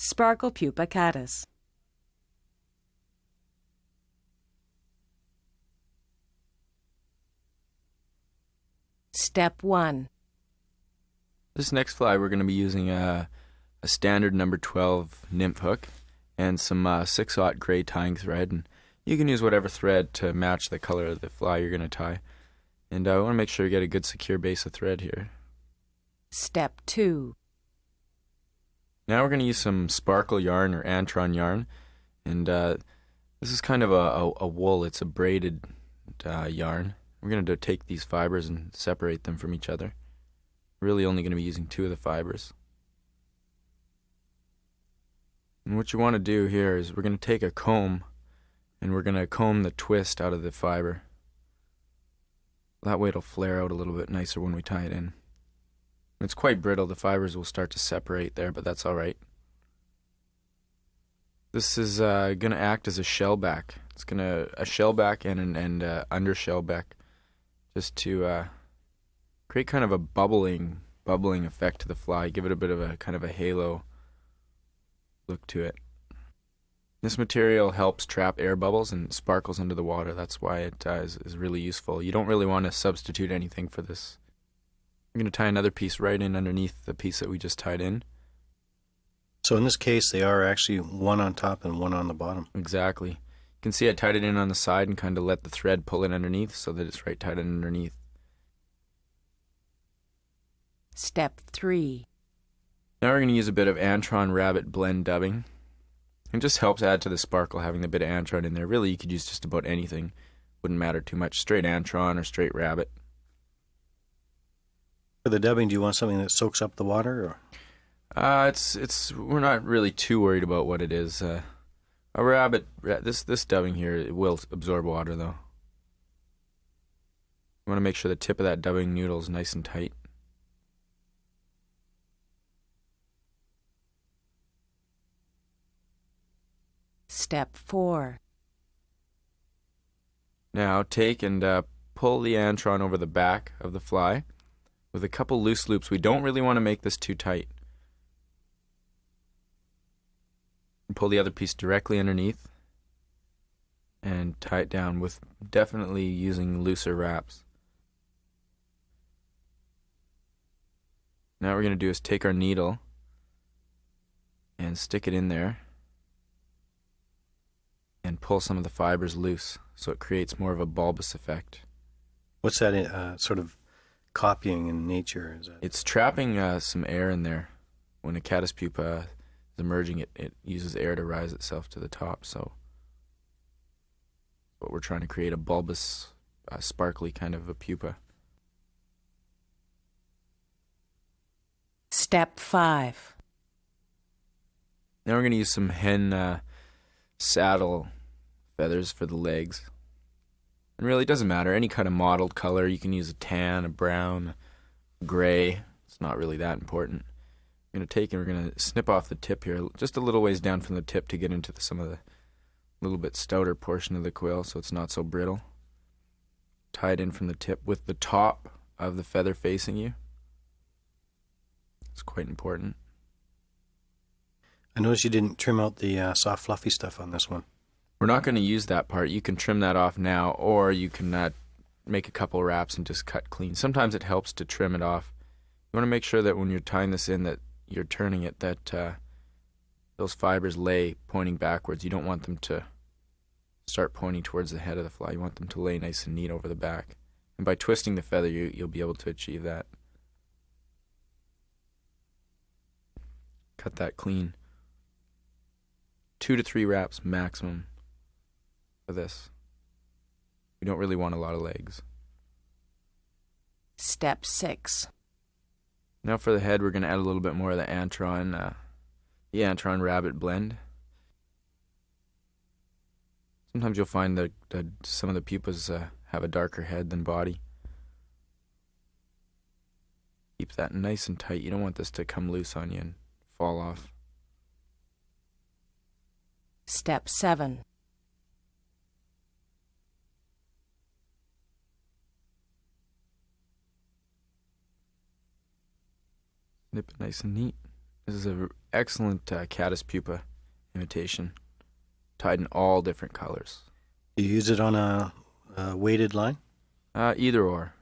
Sparkle Pupa Caddis. Step 1. This next fly we're going to be using a standard number 12 nymph hook and some 6/0 gray tying thread, and you can use whatever thread to match the color of the fly you're going to tie. And I want to make sure you get a good secure base of thread here. Step 2. Now we're going to use some sparkle yarn or Antron yarn, and this is kind of a wool. It's a braided yarn. We're going to take these fibers and separate them from each other. Really only going to be using 2 of the fibers. And what you want to do here is we're going to take a comb and we're going to comb the twist out of the fiber. That way it'll flare out a little bit nicer when we tie it in. It's quite brittle. The fibers will start to separate there, but that's all right. This is going to act as a shell back. It's going to a shell back and an under shell back, just to create kind of a bubbling effect to the fly. Give it a bit of a kind of a halo look to it. This material helps trap air bubbles and sparkles under the water. That's why it is really useful. You don't really want to substitute anything for this. I'm going to tie another piece right in underneath the piece that we just tied in. So in this case, they are actually one on top and one on the bottom. Exactly. You can see I tied it in on the side and kind of let the thread pull it underneath so that it's right tied in underneath. Step 3. Now we're going to use a bit of Antron rabbit blend dubbing. It just helps add to the sparkle having a bit of Antron in there. Really, you could use just about anything. Wouldn't matter too much. Straight Antron or straight rabbit. For the dubbing, do you want something that soaks up the water? Or? We're not really too worried about what it is. A rabbit, this dubbing here, it will absorb water though. You want to make sure the tip of that dubbing noodle is nice and tight. Step 4. Now take and pull the Antron over the back of the fly with a couple loose loops. We don't really want to make this too tight. And pull the other piece directly underneath and tie it down with definitely using looser wraps. Now what we're going to do is take our needle and stick it in there and pull some of the fibers loose so it creates more of a bulbous effect. What's that sort of copying in nature? It's trapping some air in there. When a caddis pupa is emerging, it uses air to rise itself to the top. So what we're trying to create a bulbous, sparkly kind of a pupa. Step 5. Now we're going to use some hen saddle feathers for the legs. And really, it doesn't matter. Any kind of mottled color. You can use a tan, a brown, a gray. It's not really that important. We're going to take and we're going to snip off the tip here, just a little ways down from the tip to get into some of the little bit stouter portion of the quill so it's not so brittle. Tie it in from the tip with the top of the feather facing you. It's quite important. I noticed you didn't trim out the soft, fluffy stuff on this one. We're not going to use that part. You can trim that off now, or you can make a couple wraps and just cut clean. Sometimes it helps to trim it off. You want to make sure that when you're tying this in that you're turning it, that those fibers lay pointing backwards. You don't want them to start pointing towards the head of the fly. You want them to lay nice and neat over the back. And by twisting the feather, you'll be able to achieve that. Cut that clean. 2 to 3 wraps maximum for this. We don't really want a lot of legs. Step 6. Now for the head, we're going to add a little bit more of the Antron rabbit blend. Sometimes you'll find that some of the pupas have a darker head than body. Keep that nice and tight. You don't want this to come loose on you and fall off. Step 7. Nip it nice and neat. This is an excellent Caddis Pupa imitation, tied in all different colors. Do you use it on a weighted line? Either or.